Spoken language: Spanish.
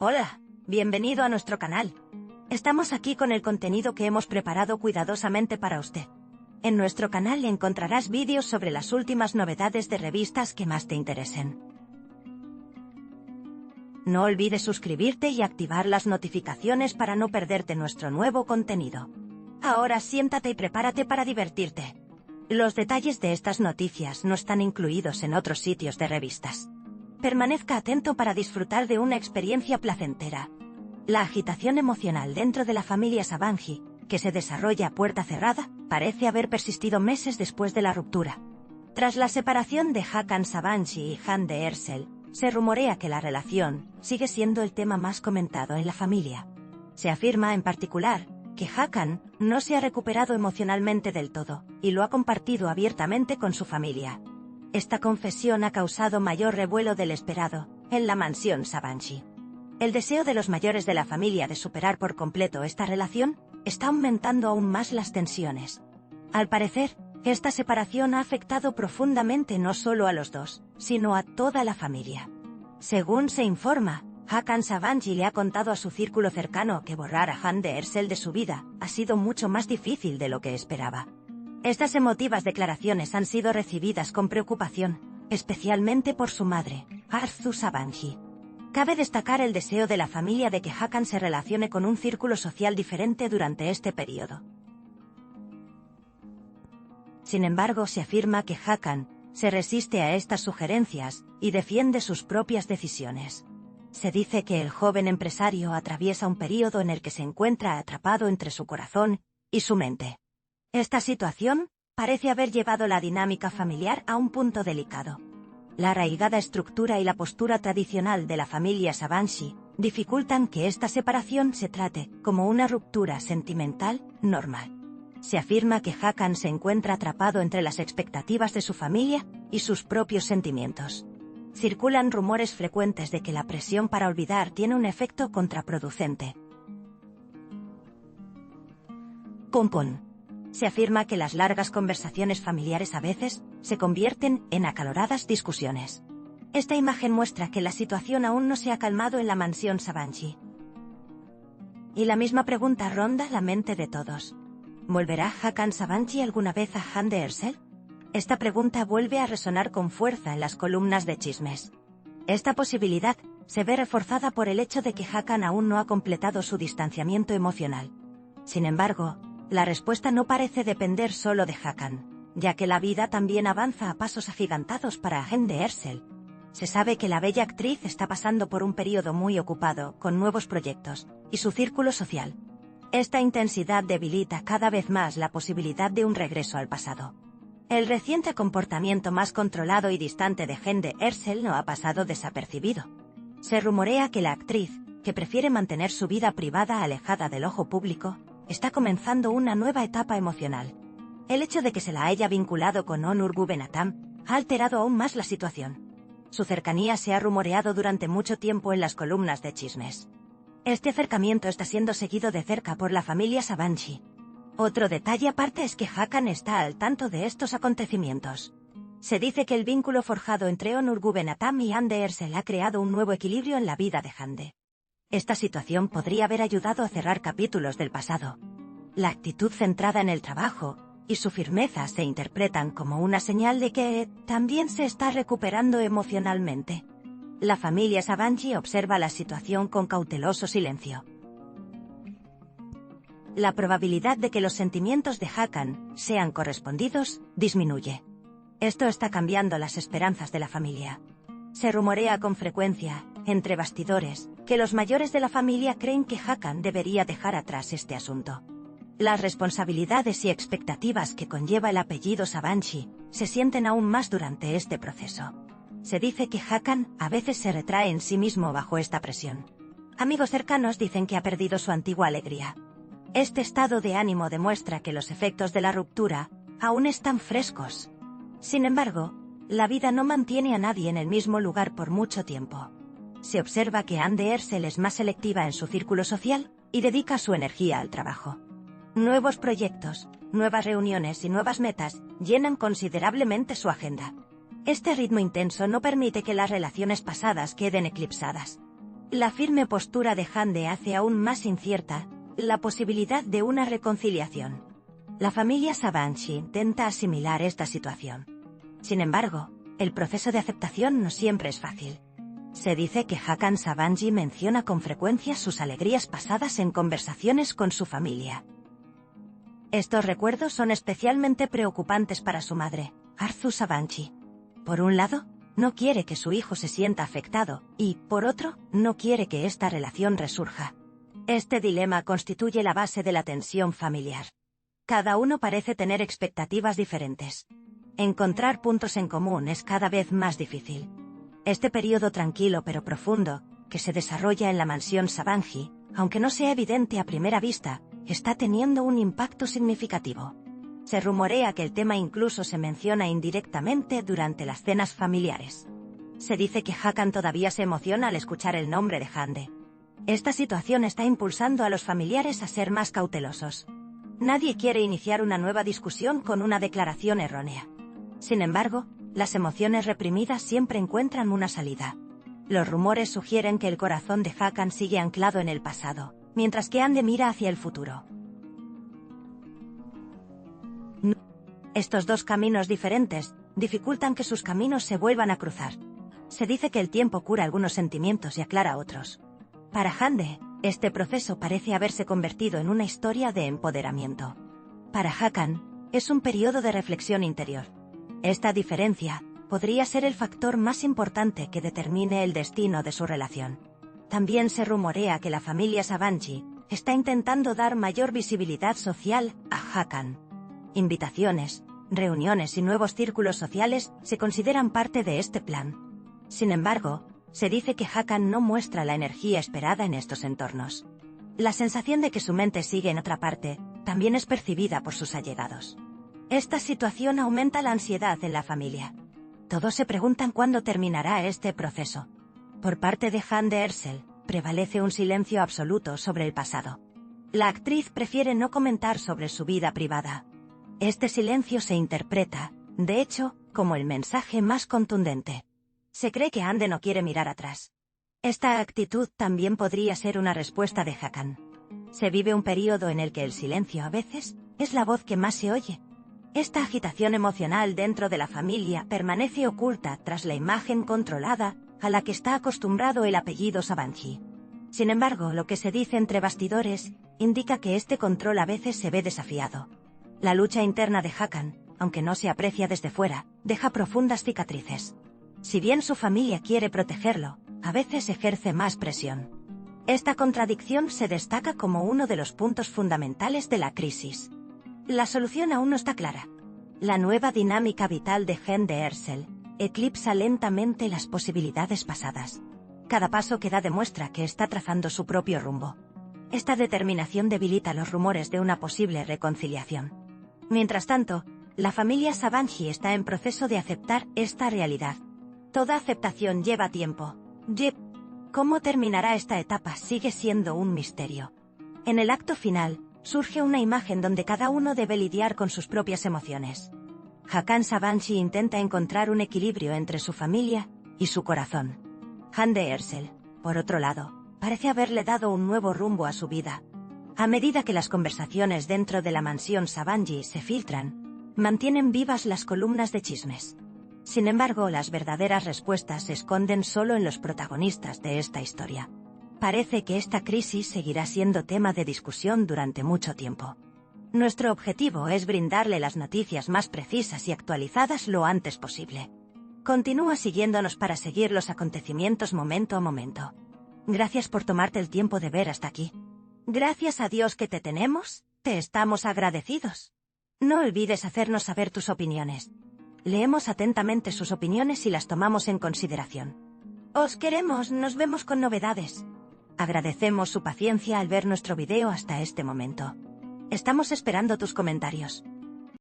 Hola, bienvenido a nuestro canal. Estamos aquí con el contenido que hemos preparado cuidadosamente para usted. En nuestro canal encontrarás vídeos sobre las últimas novedades de revistas que más te interesen. No olvides suscribirte y activar las notificaciones para no perderte nuestro nuevo contenido. Ahora siéntate y prepárate para divertirte. Los detalles de estas noticias no están incluidos en otros sitios de revistas. Permanezca atento para disfrutar de una experiencia placentera. La agitación emocional dentro de la familia Sabanji, que se desarrolla a puerta cerrada, parece haber persistido meses después de la ruptura. Tras la separación de Hakan Sabanji y Hande Erçel, se rumorea que la relación sigue siendo el tema más comentado en la familia. Se afirma, en particular, que Hakan no se ha recuperado emocionalmente del todo, y lo ha compartido abiertamente con su familia. Esta confesión ha causado mayor revuelo del esperado en la mansión Sabanji. El deseo de los mayores de la familia de superar por completo esta relación está aumentando aún más las tensiones. Al parecer, esta separación ha afectado profundamente no solo a los dos, sino a toda la familia. Según se informa, Hakan Sabanji le ha contado a su círculo cercano que borrar a Hande Erçel de su vida ha sido mucho más difícil de lo que esperaba. Estas emotivas declaraciones han sido recibidas con preocupación, especialmente por su madre, Arzu Sabanji. Cabe destacar el deseo de la familia de que Hakan se relacione con un círculo social diferente durante este periodo. Sin embargo, se afirma que Hakan se resiste a estas sugerencias y defiende sus propias decisiones. Se dice que el joven empresario atraviesa un periodo en el que se encuentra atrapado entre su corazón y su mente. Esta situación parece haber llevado la dinámica familiar a un punto delicado. La arraigada estructura y la postura tradicional de la familia Sabanji dificultan que esta separación se trate como una ruptura sentimental normal. Se afirma que Hakan se encuentra atrapado entre las expectativas de su familia y sus propios sentimientos. Circulan rumores frecuentes de que la presión para olvidar tiene un efecto contraproducente. Con. Se afirma que las largas conversaciones familiares a veces se convierten en acaloradas discusiones. Esta imagen muestra que la situación aún no se ha calmado en la mansión Sabanji. Y la misma pregunta ronda la mente de todos. ¿Volverá Hakan Sabanji alguna vez a Hande Erçel? Esta pregunta vuelve a resonar con fuerza en las columnas de chismes. Esta posibilidad se ve reforzada por el hecho de que Hakan aún no ha completado su distanciamiento emocional. Sin embargo, la respuesta no parece depender solo de Hakan, ya que la vida también avanza a pasos agigantados para Hande Erçel. Se sabe que la bella actriz está pasando por un periodo muy ocupado con nuevos proyectos y su círculo social. Esta intensidad debilita cada vez más la posibilidad de un regreso al pasado. El reciente comportamiento más controlado y distante de Hande Erçel no ha pasado desapercibido. Se rumorea que la actriz, que prefiere mantener su vida privada alejada del ojo público, está comenzando una nueva etapa emocional. El hecho de que se la haya vinculado con Onur Guvenatam ha alterado aún más la situación. Su cercanía se ha rumoreado durante mucho tiempo en las columnas de chismes. Este acercamiento está siendo seguido de cerca por la familia Sabanji. Otro detalle aparte es que Hakan está al tanto de estos acontecimientos. Se dice que el vínculo forjado entre Onur Guvenatam y Hande Erçel ha creado un nuevo equilibrio en la vida de Hande. Esta situación podría haber ayudado a cerrar capítulos del pasado. La actitud centrada en el trabajo y su firmeza se interpretan como una señal de que también se está recuperando emocionalmente. La familia Sabanji observa la situación con cauteloso silencio. La probabilidad de que los sentimientos de Hakan sean correspondidos disminuye. Esto está cambiando las esperanzas de la familia. Se rumorea con frecuencia, entre bastidores, que los mayores de la familia creen que Hakan debería dejar atrás este asunto. Las responsabilidades y expectativas que conlleva el apellido Sabanji se sienten aún más durante este proceso. Se dice que Hakan a veces se retrae en sí mismo bajo esta presión. Amigos cercanos dicen que ha perdido su antigua alegría. Este estado de ánimo demuestra que los efectos de la ruptura aún están frescos. Sin embargo, la vida no mantiene a nadie en el mismo lugar por mucho tiempo. Se observa que Hande Erçel es más selectiva en su círculo social y dedica su energía al trabajo. Nuevos proyectos, nuevas reuniones y nuevas metas llenan considerablemente su agenda. Este ritmo intenso no permite que las relaciones pasadas queden eclipsadas. La firme postura de Hande hace aún más incierta la posibilidad de una reconciliación. La familia Sabanshi intenta asimilar esta situación. Sin embargo, el proceso de aceptación no siempre es fácil. Se dice que Hakan Sabanji menciona con frecuencia sus alegrías pasadas en conversaciones con su familia. Estos recuerdos son especialmente preocupantes para su madre, Arzu Sabanshi. Por un lado, no quiere que su hijo se sienta afectado, y, por otro, no quiere que esta relación resurja. Este dilema constituye la base de la tensión familiar. Cada uno parece tener expectativas diferentes. Encontrar puntos en común es cada vez más difícil. Este periodo tranquilo pero profundo, que se desarrolla en la mansión Sabanji, aunque no sea evidente a primera vista, está teniendo un impacto significativo. Se rumorea que el tema incluso se menciona indirectamente durante las cenas familiares. Se dice que Hakan todavía se emociona al escuchar el nombre de Hande. Esta situación está impulsando a los familiares a ser más cautelosos. Nadie quiere iniciar una nueva discusión con una declaración errónea. Sin embargo, las emociones reprimidas siempre encuentran una salida. Los rumores sugieren que el corazón de Hakan sigue anclado en el pasado, mientras que Hande mira hacia el futuro. Estos dos caminos diferentes dificultan que sus caminos se vuelvan a cruzar. Se dice que el tiempo cura algunos sentimientos y aclara otros. Para Hande, este proceso parece haberse convertido en una historia de empoderamiento. Para Hakan, es un periodo de reflexión interior. Esta diferencia podría ser el factor más importante que determine el destino de su relación. También se rumorea que la familia Sabanji está intentando dar mayor visibilidad social a Hakan. Invitaciones, reuniones y nuevos círculos sociales se consideran parte de este plan. Sin embargo, se dice que Hakan no muestra la energía esperada en estos entornos. La sensación de que su mente sigue en otra parte también es percibida por sus allegados. Esta situación aumenta la ansiedad en la familia. Todos se preguntan cuándo terminará este proceso. Por parte de Hande Erçel, prevalece un silencio absoluto sobre el pasado. La actriz prefiere no comentar sobre su vida privada. Este silencio se interpreta, de hecho, como el mensaje más contundente. Se cree que Hande no quiere mirar atrás. Esta actitud también podría ser una respuesta de Hakan. Se vive un periodo en el que el silencio a veces es la voz que más se oye. Esta agitación emocional dentro de la familia permanece oculta tras la imagen controlada a la que está acostumbrado el apellido Sabanji. Sin embargo, lo que se dice entre bastidores indica que este control a veces se ve desafiado. La lucha interna de Hakan, aunque no se aprecia desde fuera, deja profundas cicatrices. Si bien su familia quiere protegerlo, a veces ejerce más presión. Esta contradicción se destaca como uno de los puntos fundamentales de la crisis. La solución aún no está clara. La nueva dinámica vital de Hande Erçel eclipsa lentamente las posibilidades pasadas. Cada paso que da demuestra que está trazando su propio rumbo. Esta determinación debilita los rumores de una posible reconciliación. Mientras tanto, la familia Sabanji está en proceso de aceptar esta realidad. Toda aceptación lleva tiempo. ¿Cómo terminará esta etapa sigue siendo un misterio? En el acto final, surge una imagen donde cada uno debe lidiar con sus propias emociones. Hakan Sabanji intenta encontrar un equilibrio entre su familia y su corazón. Hande Erçel, por otro lado, parece haberle dado un nuevo rumbo a su vida. A medida que las conversaciones dentro de la mansión Sabanji se filtran, mantienen vivas las columnas de chismes. Sin embargo, las verdaderas respuestas se esconden solo en los protagonistas de esta historia. Parece que esta crisis seguirá siendo tema de discusión durante mucho tiempo. Nuestro objetivo es brindarle las noticias más precisas y actualizadas lo antes posible. Continúa siguiéndonos para seguir los acontecimientos momento a momento. Gracias por tomarte el tiempo de ver hasta aquí. Gracias a Dios que te tenemos, te estamos agradecidos. No olvides hacernos saber tus opiniones. Leemos atentamente sus opiniones y las tomamos en consideración. Os queremos, nos vemos con novedades. Agradecemos su paciencia al ver nuestro video hasta este momento. Estamos esperando tus comentarios.